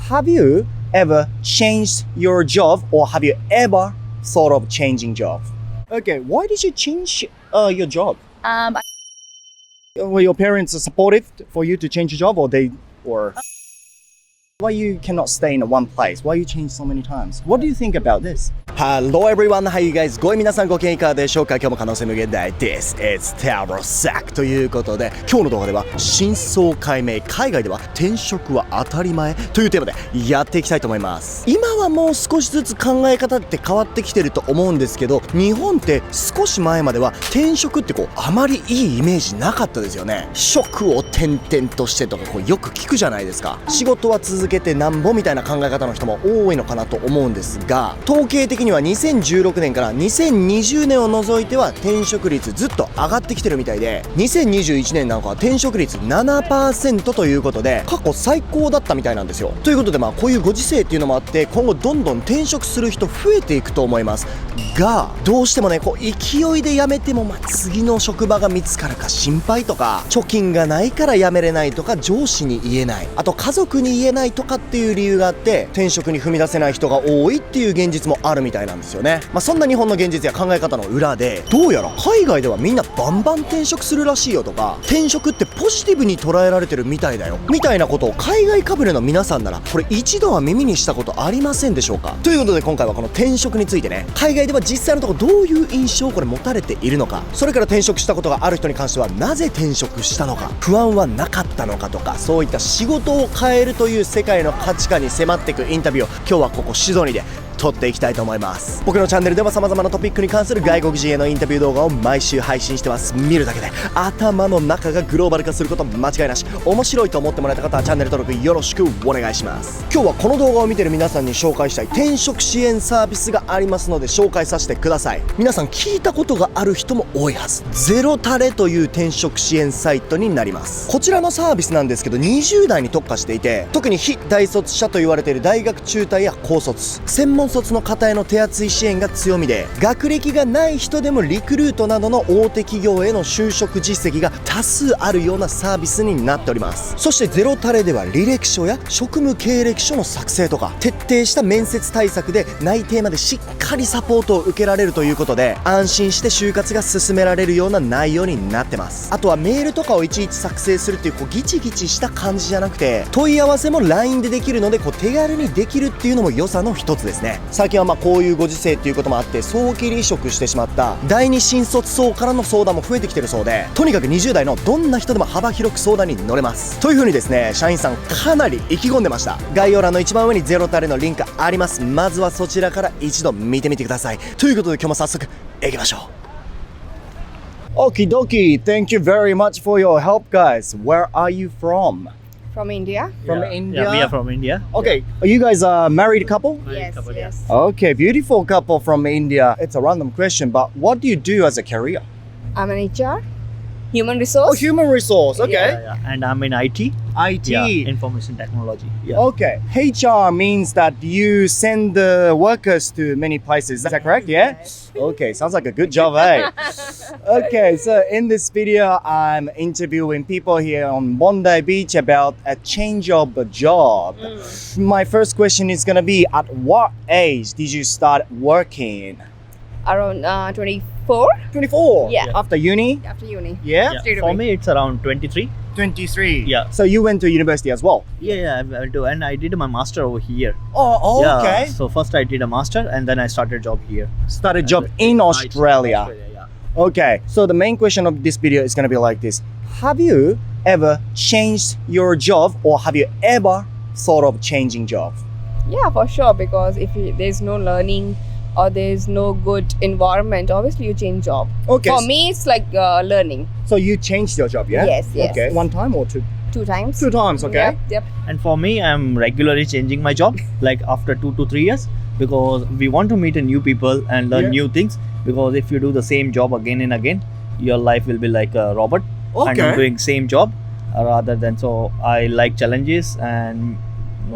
Have you ever changed your job or have you ever thought of changing job? Okay, why did you change your job? Were your parents supportive for you to change your job or why you cannot stay in one place? Why you change so many times? What do you think about this? Hello everyone, how you guys going? 皆さんご機嫌いかがでしょうか？今日も可能性無限大 This is タロサックということで、今日の動画では真相解明、海外では転職は当たり前というテーマでやっていきたいと思います。今はもう少しずつ考え方って変わってきてると思うんですけど、日本って少し前までは転職ってあまりいいイメージなかったですよね。職を転々としてとかよく聞くじゃないですか。仕事は続けてなんぼみたいな考え方の人も多いのかなと思うんですが、統計的には2016年から2020年を除いては転職率ずっと上がってきてるみたいで、2021年なんかは転職率 7% ということで過去最高だったみたいなんですよ。ということでこういうご時世っていうのもあって、今後どんどん転職する人増えていくと思いますが、どうしてもね勢いで辞めても次の職場が見つかるか心配とか、貯金がないから辞めれないとか、上司に言えない、あと家族に言えないとかっていう理由があって転職に踏み出せない人が多いっていう現実もあるみたいなんですよね。そんな日本の現実や考え方の裏で、どうやら海外ではみんなバンバン転職するらしいよとか、転職ってポジティブに捉えられてるみたいだよみたいなことを海外かぶれの皆さんならこれ一度は耳にしたことありませんでしょうか？ということで今回はこの転職についてね、海外では実際のところどういう印象を持たれているのか、それから転職したことがある人に関してはなぜ転職したのか、不安はなかったのかとか、そういった仕事を変えるという世界の価値観に迫っていくインタビューを今日はここシドニーで撮っていきたいと思います。僕のチャンネルでは様々なトピックに関する外国人へのインタビュー動画を毎週配信してます。見るだけで頭の中がグローバル化すること間違いなし。面白いと思ってもらえた方はチャンネル登録よろしくお願いします。今日はこの動画を見てる皆さんに紹介したい転職支援サービスがありますので紹介させてください。皆さん聞いたことがある人も多いはず。ゼロタレという転職支援サイトになります。こちらのサービスなんですけど20代に特化していて、特に非大卒者と言われている大学中退や高卒、専門卒の方への手厚い支援が強みで、学歴がない人でもリクルートなどの大手企業への就職実績が多数あるようなサービスになっております。そしてゼロタレでは履歴書や職務経歴書の作成とか、徹底した面接対策で内定までしっかりサポートを受けられるということで、安心して就活が進められるような内容になってます。あとはメールとかをいちいち作成するっていうギチギチした感じじゃなくて、問い合わせも LINE でできるので手軽にできるっていうのも良さの一つですね。最近はこういうご時世っていうこともあって早期離職してしまった第二新卒層からの相談も増えてきてるそうで、とにかく20代のどんな人でも幅広く相談に乗れますという風にですね、社員さんかなり意気込んでました。概要欄の一番上にゼロタレのリンクあります。まずはそちらから一度見てみてください。ということで今日も早速行きましょう。Okie dokie, thank you very much for your help, guys. Where are you from? From India. From India? Yeah, we are from India. Okay, are you guys a married couple? Yes, couple, yes. Okay, beautiful couple from India. It's a random question, but what do you do as a career? I'm an HR, human resource. Oh, human resource. Okay. Yeah. And I'm in IT. IT. Yeah, information technology. Yeah. Okay. HR means that you send the workers to many places. Is that correct? Yeah? Okay, sounds like a good job, eh? Okay, so in this video, I'm interviewing people here on Bondi Beach about a change of a job. My first question is gonna be, at what age did you start working? Around 24. 24? Yeah. After uni? After uni. Yeah? Yeah. Straight For away. me, it's around 23. 23. Yeah. So you went to university as well? Yeah, I went to, and I did my master over here. Oh, Yeah, okay. So first I did a master, and then I started job here. Started job in Australia. Yeah. Okay, so the main question of this video is gonna be like this. Have you ever changed your job or have you ever thought of changing job? Yeah, for sure. Because if there's no learning or there's no good environment, obviously you change job. Okay. For me, it's like learning. So you changed your job, yeah? Yes, yes. Okay, one time or two? 2 times. 2 times, okay. Yep. And for me, I'm regularly changing my job, like after 2 to 3 years, because we want to meet new people and learn Yeah. new things. Because if you do the same job again and again, your life will be like a robot. And Okay. I'm doing same job rather than, so I like challenges, and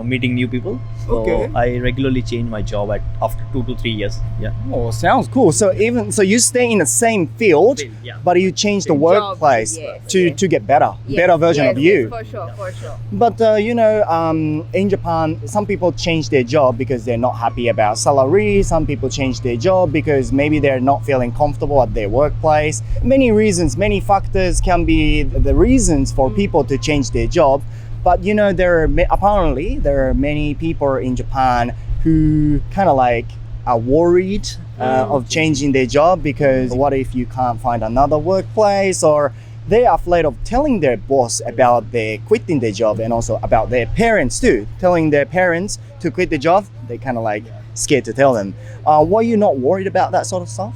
meeting new people. So Okay. I regularly change my job after 2 to 3 years. Yeah. Oh, sounds cool. So you stay in the same field, Yeah. but you change the Job, workplace yes, to yes. to get better version yes, of you. Yes, for sure. But in Japan, some people change their job because they're not happy about salary. Some people change their job because maybe they're not feeling comfortable at their workplace. Many reasons, many factors can be the reasons for people to change their job. But apparently there are many people in Japan who kind of like are worried of changing their job because what if you can't find another workplace, or they are afraid of telling their boss about their quitting their job, and also about their parents too. Telling their parents to quit the job, they kind of like scared to tell them. Were you not worried about that sort of stuff?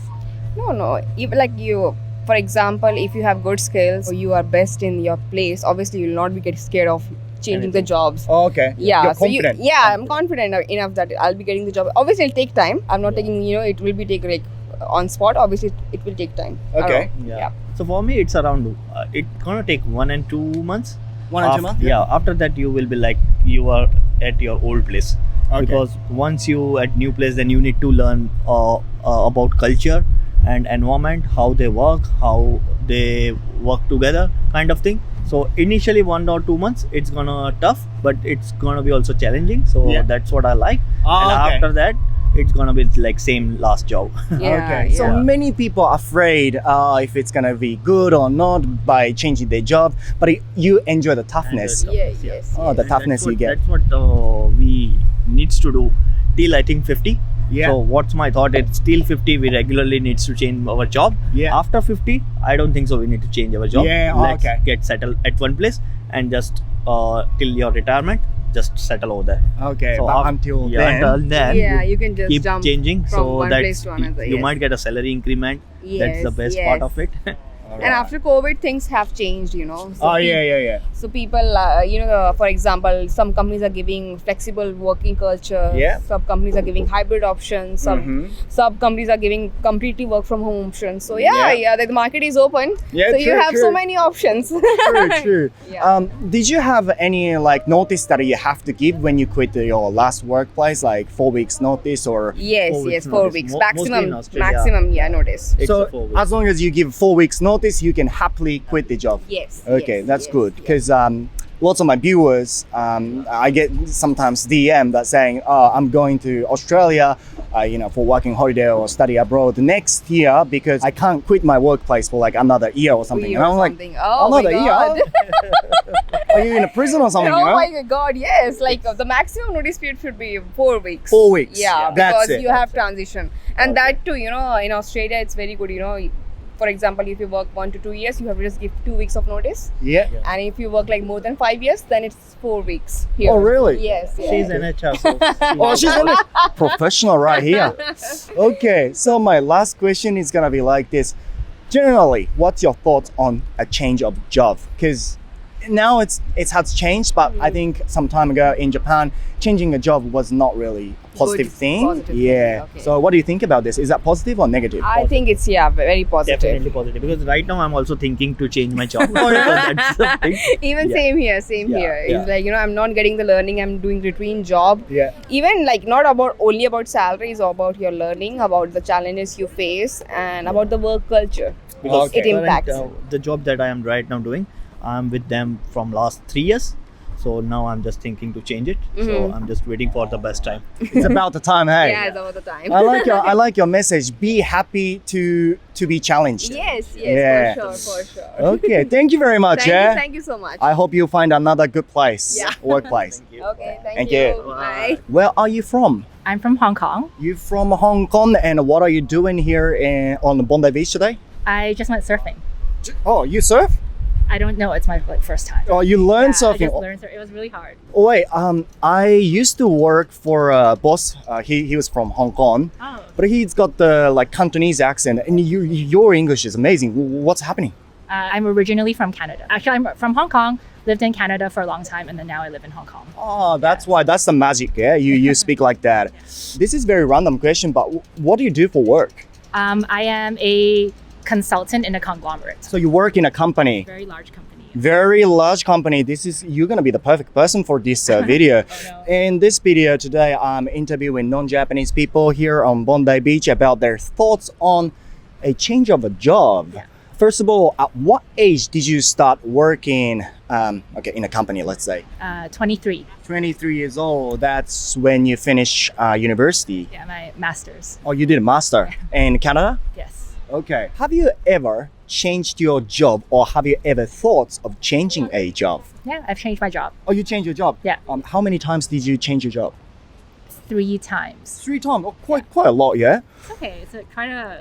No. Even like you, for example, if you have good skills or you are best in your place, obviously you will not be getting scared of changing the jobs. Oh, okay. Yeah, You're so confident. I'm confident enough that I'll be getting the job. Obviously, it'll take time. I'm not taking, it will be taken like on spot. Obviously, it will take time. Okay. Yeah. So for me, it's around. It's gonna take 1 and 2 months. 1 and 2 months? Yeah. After that, you will be like you are at your old place. Okay. Because once you at new place, then you need to learn about culture and environment, how they work, how they work together, kind of thing. So initially 1 or 2 months, it's gonna tough, but it's gonna be also challenging. So that's what I like. And okay. after that, it's gonna be like same last job. Okay. So many people are afraid if it's gonna be good or not by changing their job, but you enjoy the toughness. Yes. Oh, the toughness you get. That's what we needs to do till I think 50. Yeah. So what's my thought? It's till 50 we regularly needs to change our job. Yeah. After 50, I don't think so. We need to change our job. Yeah. Let's Okay. get settled at one place and just till your retirement, just settle over there. Okay. So But until then. until then, you can just keep jump changing. from So one that's place to another. you yes. might get a salary increment. That's the best part of it. And after COVID, things have changed, So Yeah. So people, for example, some companies are giving flexible working culture. Yeah. Some companies are giving hybrid options. Some companies are giving completely work from home options. So the market is open. Yeah, so you true, have true. so many options. True. Yeah. Did you have any like notice that you have to give when you quit your last workplace, like 4 weeks notice or? Yes, 4 weeks 4 notice. weeks. Mostly in Australia. Maximum, notice. It's a 4 So weeks. as long as you give 4 weeks notice, you can happily quit the job. Yes. Okay, yes, that's yes, good yes. because lots of my viewers, I get sometimes DM that saying, "Oh, I'm going to Australia, for working holiday or study abroad next year because I can't quit my workplace for like another year or something." Year And I'm or like, something. Oh my another God. year? Are you in a prison or something? Oh my God, yes. Like the maximum notice period should be 4 weeks. 4 weeks. Yeah, That's because it. you have transition. And that too, in Australia, it's very good, For example, if you work 1 to 2 years, you have to just give 2 weeks of notice. Yeah. And if you work like more than 5 years, then it's 4 weeks here. Oh, really? Yes. She's an HR. So Oh, she's a professional right here. Okay, so my last question is gonna be like this. Generally, what's your thoughts on a change of job? Because now it has changed, but I think some time ago in Japan, changing a job was not really a positive thing. Positive Yeah. thing, okay. So what do you think about this? Is that positive or negative? I think it's, very positive. definitely positive because right now I'm also thinking to change my job. So that's the thing. Even Yeah. same here. Yeah. It's like, I'm not getting the learning, I'm doing between job. Yeah. Even like not only about salaries, or about your learning, about the challenges you face, and about the work culture. Because It impacts. the job that I am right now doing, I'm with them from last 3 years. So now I'm just thinking to change it. So I'm just waiting for the best time. It's about the time, hey. Yeah, it's all the time. I like your message. Be happy to be challenged. Yes, Yeah. for sure. Okay, thank you very much. Thank you so much. I hope you find another good place, Yeah. workplace. Okay, thank Thank you. you. Bye. Where are you from? I'm from Hong Kong. You from Hong Kong, and what are you doing here on Bondi Beach today? I just went surfing. Oh, you surf? I don't know. It's my first time. Oh, you learn I surfing. just learned surfing. It was really hard. Oh, wait, I used to work for a boss. He was from Hong Kong, Oh. but he's got the like Cantonese accent, and your English is amazing. What's happening? I'm originally from Canada. Actually, I'm from Hong Kong. Lived in Canada for a long time, and then now I live in Hong Kong. Oh, that's why. That's the magic. Yeah, you speak like that. This is very random question, but what do you do for work? I am a consultant in a conglomerate. So you work in a company. Very large company. Very large company. You're gonna be the perfect person for this video. Oh, no. In this video today, I'm interviewing non-Japanese people here on Bondi Beach about their thoughts on a change of a job. Yeah. First of all, at what age did you start working? In a company, let's say. 23. 23 years old. That's when you finish university. Yeah, my master's. Oh, you did a master in Canada? Yes. Okay. Have you ever changed your job, or have you ever thought of changing a job? Yeah, I've changed my job Oh, you changed your job? Yeah. How many times did you change your job? 3 times. 3 times. Oh, quite a lot, yeah? It's okay. It's a kind of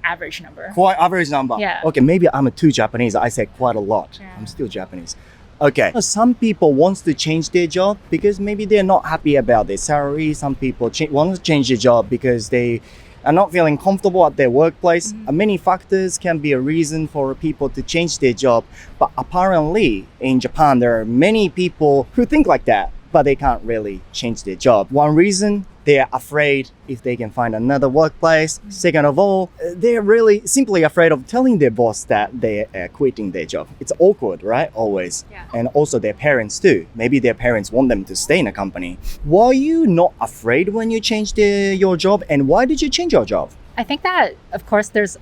average number. Quite average number. Yeah. Okay, maybe I'm too Japanese. I say quite a lot. Yeah. I'm still Japanese. Okay. Some people want to change their job because maybe they're not happy about their salary. Some people want to change their job because they are not feeling comfortable at their workplace. Many factors can be a reason for people to change their job. But apparently in Japan, there are many people who think like that, but they can't really change their job. One reason, they're afraid if they can find another workplace. Second of all, they're really simply afraid of telling their boss that they're quitting their job. It's awkward, right? Always. Yeah. And also their parents too. Maybe their parents want them to stay in a company. Were you not afraid when you changed your job? And why did you change your job? I think that, of course, there's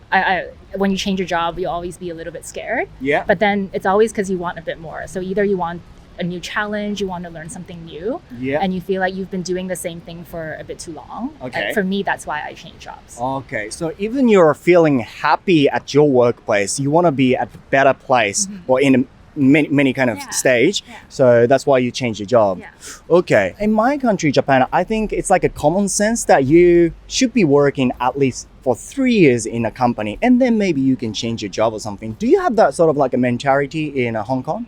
when you change your job, you'll always be a little bit scared. Yeah. But then it's always because you want a bit more. So either you want a new challenge, you want to learn something new, Yeah. and you feel like you've been doing the same thing for a bit too long. Okay. And for me, that's why I change jobs. Okay, so even you're feeling happy at your workplace, you want to be at a better place or in many kind of Yeah. stage. Yeah. So that's why you change your job. Yeah. Okay. In my country, Japan, I think it's like a common sense that you should be working at least for 3 years in a company, and then maybe you can change your job or something. Do you have that sort of like a mentality in Hong Kong?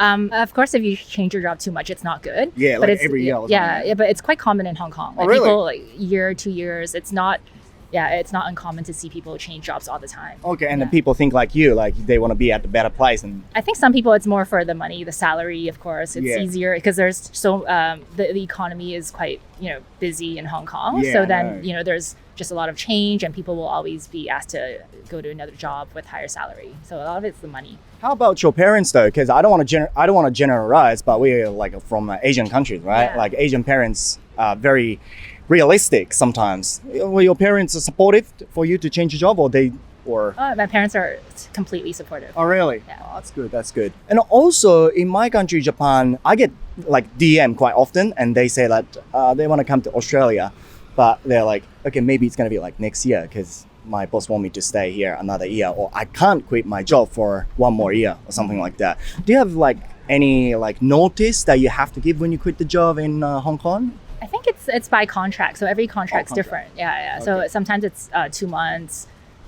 Of course, if you change your job too much, it's not good. Yeah, but like it's, every year or Yeah, something. yeah, but it's quite common in Hong Kong. Oh, really? People, like, year, 2 years, it's not uncommon to see people change jobs all the time. Okay, and Yeah. the people think like you, like they want to be at a better place, and I think some people, it's more for the money, the salary, of course. It's Yeah. easier because there's the economy is quite, busy in Hong Kong. Yeah, so I then, know. there's just a lot of change and people will always be asked to go to another job with higher salary. So a lot of it's the money. how about your parents though? Because I don't want to generalize, but we're like from Asian countries, right? Yeah. Like Asian parents are very realistic sometimes. Were your parents supportive for you to change your job, or? My parents are completely supportive. Oh, really? Yeah. Oh, that's good. That's good. And also in my country, Japan, I get like DM quite often, and they say that they want to come to Australia, but they're like, okay, maybe it's gonna be like next year because my boss want me to stay here another year, or I can't quit my job for one more year or something like that. Do you have like any like notice that you have to give when you quit the job in Hong Kong? I think it's by contract. So every contract's contract. different. Yeah. So Okay. sometimes it's 2 months,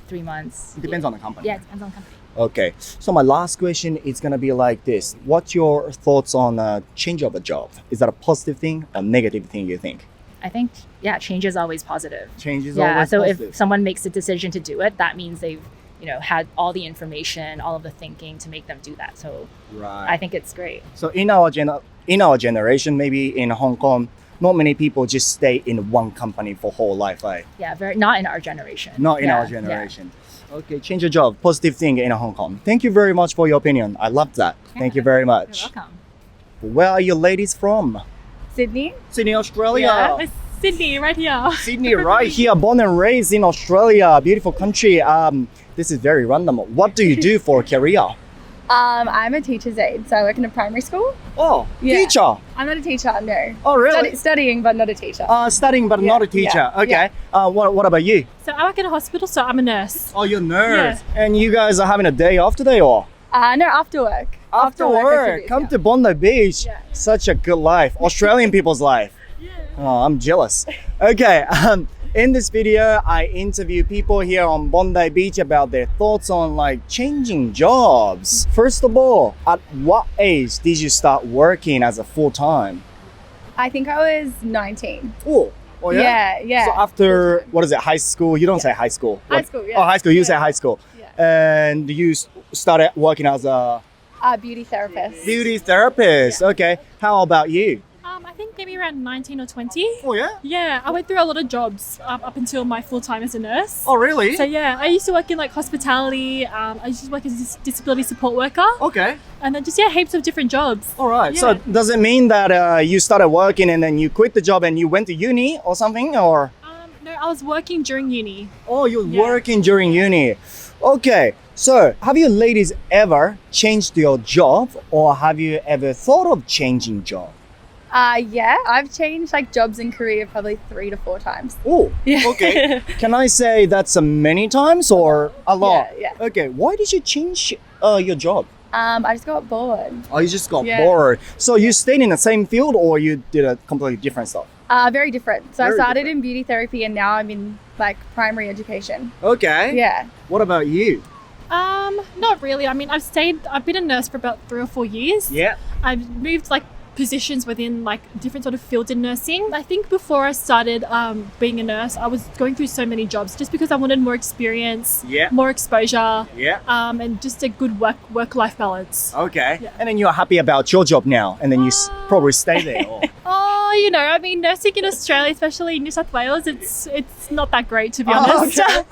3 months. It depends on the company. Yeah, it depends on the company. Okay. So my last question is gonna be like this: what's your thoughts on change of a job? Is that a positive thing or negative thing you think? I think, change is always positive. Change is Yeah, always so positive. if someone makes a decision to do it, that means they've, had all the information, all of the thinking to make them do that. So Right. I think it's great. So in our generation, maybe in Hong Kong, not many people just stay in one company for whole life, right? Yeah, not in our generation. Not in Yeah, our generation. Okay, change your job. Positive thing in Hong Kong. Thank you very much for your opinion. I love that. Thank you very Yeah. much. You're welcome. Where are you ladies from? Sydney. Sydney, Australia. Yeah, Sydney, right here. Sydney, right here, born and raised in Australia, beautiful country. This is very random. What do you do for a career? I'm a teacher's aide, so I work in a primary school. Oh, Yeah. teacher. I'm not a teacher, no. Oh, really? Studying, but not a teacher. Studying, but not a teacher. yeah, Okay. What about you? So I work in a hospital, so I'm a nurse. Oh, you're a nurse. And you guys are having a day off today, or? No, after work. After work, activities, come yeah. to Bondi Beach. Yeah. Such a good life. Australian people's life. Oh, I'm jealous. Okay, in this video, I interview people here on Bondi Beach about their thoughts on like changing jobs. First of all, at what age did you start working as a full-time? I think I was 19. Oh, yeah? Yeah. So after, what is it, high school? You don't say high school. High What- school, yeah. Oh, high school, you Yeah. say high school. Yeah. And you started working as a Beauty therapist. beauty therapist. Yeah. Okay, how about you? I think maybe around 19 or 20. Oh yeah. Yeah, I went through a lot of jobs up until my full time as a nurse. Oh really? So yeah, I used to work in like hospitality. I used to work as a disability support worker, Okay. and then just heaps of different jobs. All right. Yeah. So does it mean that you started working and then you quit the job and you went to uni or something, or? No, I was working during uni. Oh, you're Yeah. working during uni. Okay. So have you ladies ever changed your job, or have you ever thought of changing job? Yeah, I've changed like jobs and career probably 3 to 4 times. Oh, Yeah. okay. Can I say that's many times or a lot? Yeah. Okay. Why did you change your job? I just got bored. Oh, you just got Yeah. bored. So you stayed in the same field, or you did a completely different stuff? Very different. So Very I started different. in beauty therapy and now I'm in like primary education. Okay. Yeah. What about you? Not really. I mean, I've been a nurse for about 3 or 4 years. Yeah. I've moved like positions within like different sort of fields in nursing. I think before I started being a nurse, I was going through so many jobs just because I wanted more experience, Yeah. more exposure, Yeah. and just a good work-life balance. Okay. Yeah. And then you're happy about your job now, and then you probably stay there. Or... Oh, you know, I mean, nursing in Australia, especially in New South Wales, it's not that great to be Oh, honest. okay.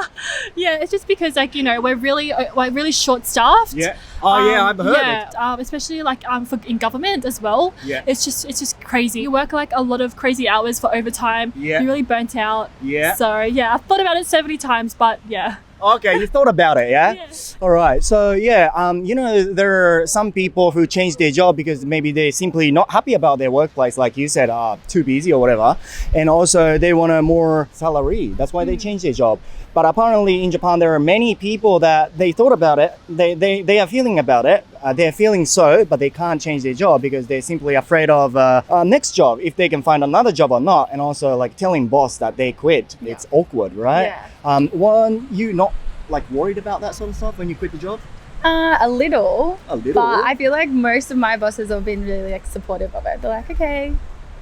Yeah, it's just because like you know we're really short-staffed. Yeah. Oh yeah, I've heard it. Especially like in government as well. Yeah. It's just crazy. You work like a lot of crazy hours for overtime. Yeah. You're really burnt out. Yeah. So yeah, I've thought about it so many times, but yeah. Okay, you thought about it, yeah? Yeah. All right. So yeah, you know, there are some people who change their job because maybe they're simply not happy about their workplace, like you said, too busy or whatever, and also they want a more salary. That's why they change their job. But apparently in Japan, there are many people that they thought about it. They are feeling about it. They're feeling so, but they can't change their job because they're simply afraid of next job, if they can find another job or not. And also like telling boss that they quit. Yeah. It's awkward, right? Yeah. Weren't you not like worried about that sort of stuff when you quit the job? A little. A little? But I feel like most of my bosses have been really like supportive of it. They're like, okay.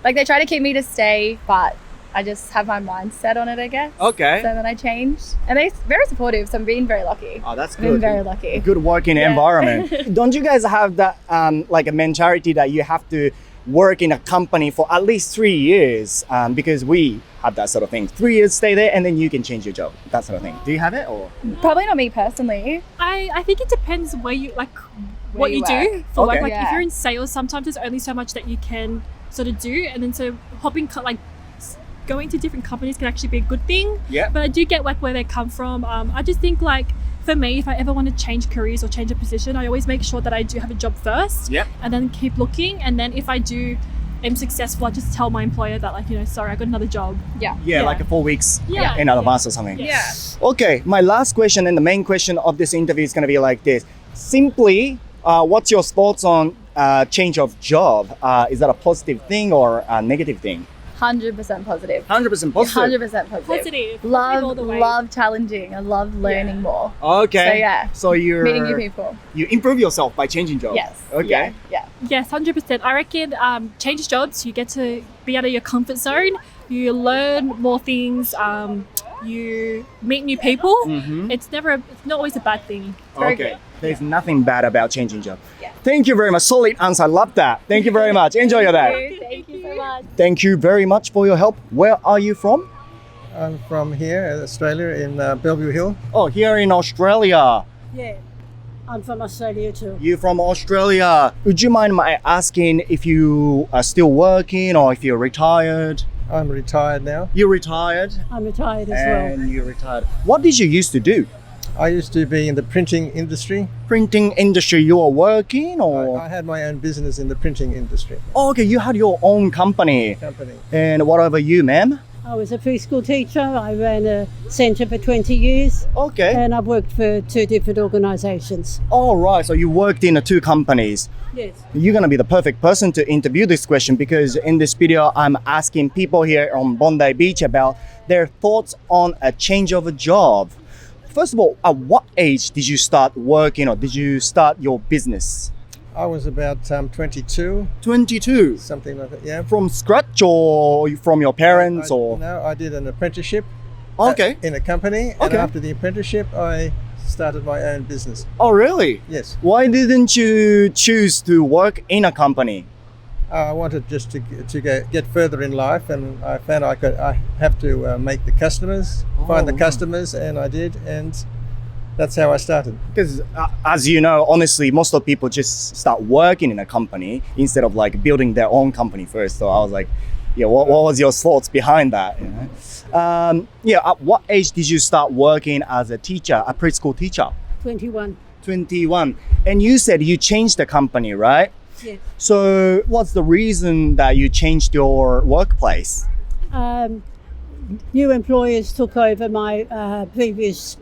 Like they try to keep me to stay, but I just have my mind set on it, I guess. Okay. So then I changed. And they're very supportive, so I'm being very lucky. Oh, that's I've been good. very lucky. Good working Yeah. environment. Don't you guys have that like a mentality that you have to work in a company for at least 3 years? Because we have that sort of thing. 3 years, stay there, and then you can change your job. That sort of thing. Do you have it or? Probably not me personally. I think it depends where you like Where what you you do work. for Okay. work. Like Yeah. if you're in sales, sometimes there's only so much that you can sort of do, and then so going to different companies can actually be a good thing. Yeah. But I do get like where they come from. I just think like for me, if I ever want to change careers or change a position, I always make sure that I do have a job first. Yeah. And then keep looking, and then if I am successful, I just tell my employer that like sorry, I got another job. Yeah. Yeah, Yeah. like 4 weeks Yeah. in advance or something. Yeah. Okay, my last question and the main question of this interview is going to be like this. Simply, what's your thoughts on change of job? Is that a positive thing or a negative thing? 100% positive. 100% positive. 100% positive. Positive all the way. Love challenging. I love learning more. Okay. So, yeah. So you're Meeting new people. You improve yourself by changing jobs. Yes. Okay. Yeah. Yes, 100%. I reckon change jobs, you get to be out of your comfort zone, you learn more things, you meet new people. Mhm. It's not always a bad thing. Very Okay. good. There's nothing bad about changing job. Yeah. Thank you very much. Solid answer. Love that. Thank you very much. Enjoy your day. Thank you so much. Thank you very much for your help. Where are you from? I'm from here, Australia, in Bellevue Hill. Oh, here in Australia. Yeah, I'm from Australia too. You from Australia. Would you mind my asking if you are still working or if you're retired? I'm retired now. You're retired I'm retired as well. and you're retired. What did you used to do? I used to be in the printing industry. Printing industry you are working or? I had my own business in the printing industry Oh, okay, you had your own company. company. And what about you, ma'am? I was a preschool teacher. I ran a centre for 20 years Okay. and I've worked for 2 different organisations. All right, so you worked in 2 companies. Yes. You're going to be the perfect person to interview this question because in this video, I'm asking people here on Bondi Beach about their thoughts on a change of a job. First of all, at what age did you start working or did you start your business? I was about 22, 22. something like that, yeah. From scratch or from your parents or? No, I did an apprenticeship Okay. in a company. And Okay. after the apprenticeship, I started my own business. Oh, really? Yes. Why didn't you choose to work in a company? I wanted just to get further in life, and I found I have to make the customers, find the customers, and I did, and that's how I started. Because as you know, honestly, most of people just start working in a company instead of like building their own company first. So I was like, yeah, what was your thoughts behind that? You know? At what age did you start working as a teacher, a preschool teacher? 21. 21. And you said you changed the company, right? Yes. So what's the reason that you changed your workplace? New employers took over my previous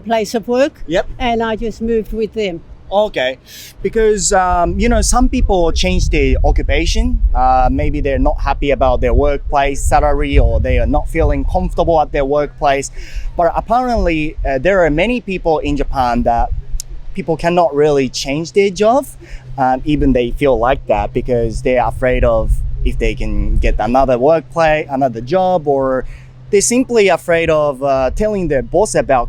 place of work. Yep. And I just moved with them. Okay, because some people change their occupation. Maybe they're not happy about their workplace salary, or they are not feeling comfortable at their workplace. But apparently, there are many people in Japan that people cannot really change their job, even they feel like that, because they're afraid of if they can get another workplace, another job, or they're simply afraid of telling their boss about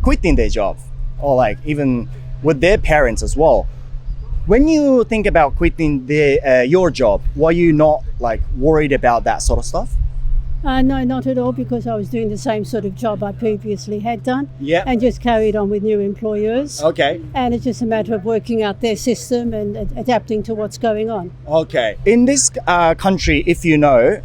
quitting their job, or like even with their parents as well. When you think about quitting your job, were you not like worried about that sort of stuff? No, not at all, because I was doing the same sort of job I previously had done. Yeah. And just carried on with new employers. Okay. And it's just a matter of working out their system and adapting to what's going on. Okay. In this country, if you know,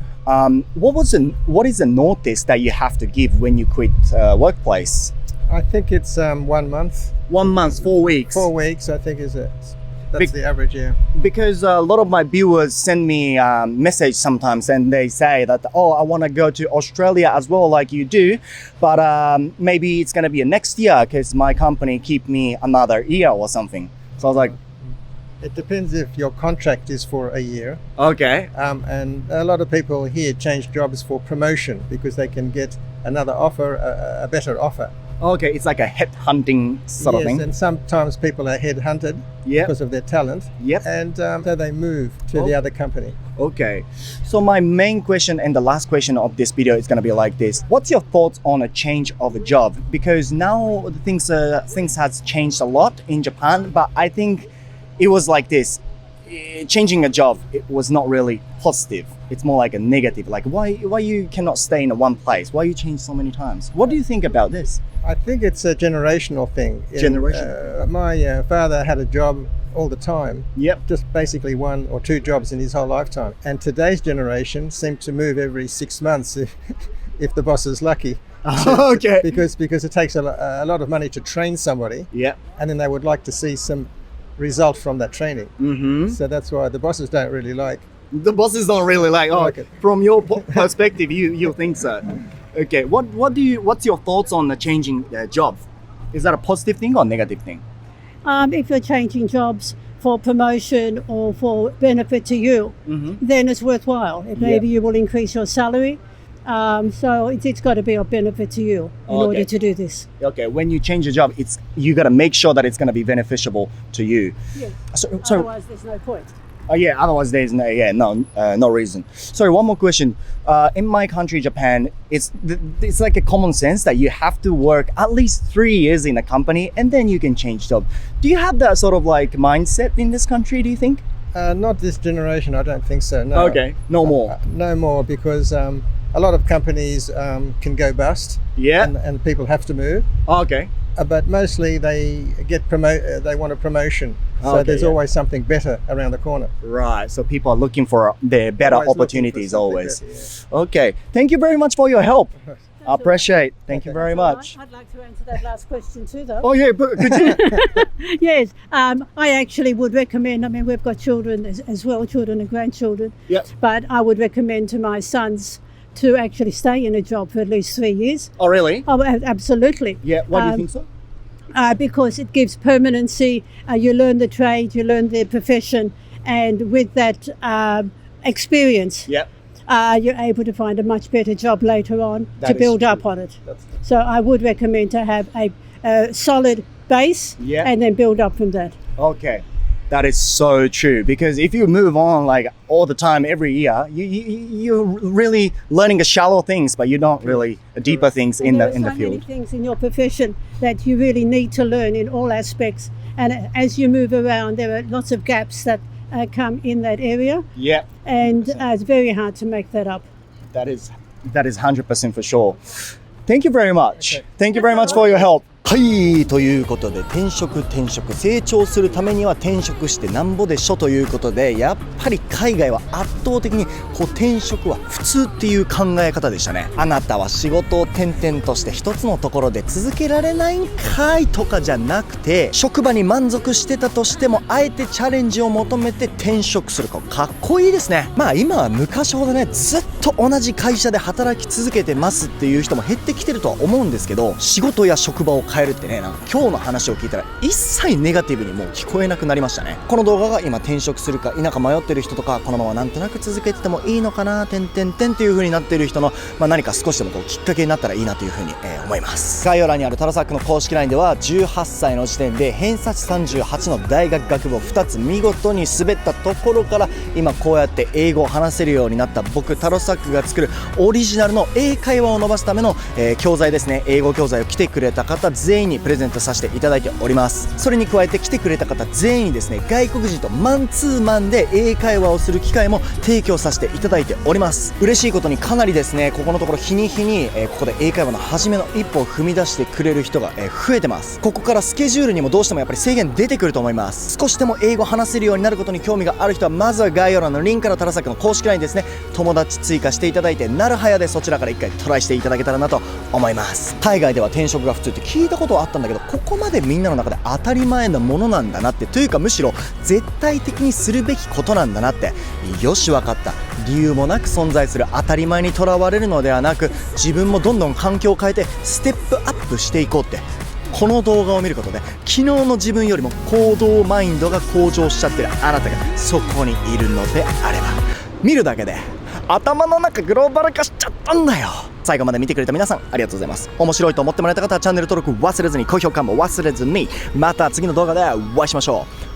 what is the notice that you have to give when you quit workplace? I think it's 1 month. 1 month, 4 weeks. 4 weeks, I think, that's the average, yeah. Because a lot of my viewers send me message sometimes, and they say that, I want to go to Australia as well, like you do, but maybe it's going to be next year because my company keep me another year or something. So I was like, it depends if your contract is for a year. Okay. And a lot of people here change jobs for promotion because they can get another offer, a better offer. Okay, it's like a headhunting sort of thing. Yes, and sometimes people are headhunted because of their talent. Yep. And so they move to the other company. Okay. So my main question and the last question of this video is going to be like this. What's your thoughts on a change of a job? Because now things has changed a lot in Japan, but I think it was like this. Changing a job, it was not really positive. It's more like a negative. Like why you cannot stay in one place? Why you change so many times? What do you think about this? I think it's a generational thing. My father had a job all the time. Yep. Just basically 1 or 2 jobs in his whole lifetime. And today's generation seem to move every 6 months if the boss is lucky. Okay. Because it takes a lot of money to train somebody. Yep. And then they would like to see some result from that training. Mm-hmm. So that's why the bosses don't really like. The bosses don't really like. it. From your perspective, you think so. Okay. What's your thoughts on the changing job? Is that a positive thing or negative thing? If you're changing jobs for promotion or for benefit to you, then it's worthwhile. Maybe you will increase your salary. So it's got to be of benefit to you in order to do this. Okay, when you change your job, you got to make sure that it's going to be beneficial to you. Yes. So otherwise, there's no point. Otherwise there's no reason. Sorry, one more question. In my country, Japan, it's like a common sense that you have to work at least 3 years in a company and then you can change job. Do you have that sort of like mindset in this country, do you think? Not this generation, I don't think so, no. Okay, no more. No more, because a lot of companies can go bust. Yeah. And people have to move. Okay. But mostly they they want a promotion. So there's always something better around the corner. Right. So people are looking for their better Always opportunities always. better, yeah. Okay. Thank you very much for your help. I appreciate. Thank you very much. I'd like to answer that last question too, though. Oh yeah, but could you? Yes, I actually would recommend. I mean, we've got children as well, children and grandchildren. Yep. But I would recommend to my sons to actually stay in a job for at least 3 years. Oh really? Oh, absolutely. Yeah. Why do you think so? Because it gives permanency. You learn the trade, you learn the profession, and with that experience, Yep. You're able to find a much better job later on That to is build true. up on it. So I would recommend to have a solid base and then build up from that. Okay. That is so true, because if you move on like all the time every year, you're really learning the shallow things, but you don't really deeper things in the There are so many field. things in your profession that you really need to learn in all aspects. And as you move around, there are lots of gaps that come in that area, Yeah, and it's very hard to make that up. that is 100% for sure. Thank you very much. Thank you very much for your help. はい、ということで転職成長するためには転職してなんぼでしょということで、やっぱり海外は圧倒的に転職は普通っていう考え方でしたね。あなたは仕事を転々として一つのところで続けられないんかいとかじゃなくて、職場に満足してたとしてもあえてチャレンジを求めて転職するかっこいいですね。まあ今は昔ほどねずっと同じ会社で働き続けてますっていう人も減ってきてるとは思うんですけど、仕事や職場を変えるってね、なんか今日の話を聞いたら一切ネガティブにもう聞こえなくなりましたね。この動画が今転職するか否か迷ってる人とか、このままなんとなく続けててもいいのかなっていう風になってる人の、何か少しでもきっかけになったらいいなという風に、思います。概要欄にあるタロサックの公式 LINE では18歳の時点で偏差値38の大学学部を2つ見事に滑ったところから、今こうやって英語を話せるようになった僕タロサックが作るオリジナルの英会話を伸ばすための、教材ですね。英語教材を来てくれた方全員にプレゼントさせていただいております。それに加えて来てくれた方全員にですね、外国人とマンツーマンで英会話をする機会も提供させていただいております。嬉しいことにかなりですね、ここのところ日に日に、ここで英会話の初めの一歩を踏み出してくれる人が、増えてます。ここからスケジュールにもどうしてもやっぱり制限出てくると思います。少しでも英語話せるようになることに興味がある人はまずは概要欄のリンクからタロサックの公式 LINE ですね、友達追加していただいて、なるはやでそちらから一回トライしていただけたらなと思います。海外では転職が普通って聞いたことはあったんだけど、ここまでみんなの中で当たり前なものなんだなって、というかむしろ絶対的にするべきことなんだなって、よし分かった、理由もなく存在する当たり前にとらわれるのではなく、自分もどんどん環境を変えてステップアップしていこうって、この動画を見ることで昨日の自分よりも行動マインドが向上しちゃってるあなたがそこにいるのであれば、見るだけで頭の中グローバル化しちゃったんだよ。最後まで見てくれた皆さんありがとうございます。面白いと思ってもらえた方はチャンネル登録忘れずに、高評価も忘れずに、また次の動画でお会いしましょう。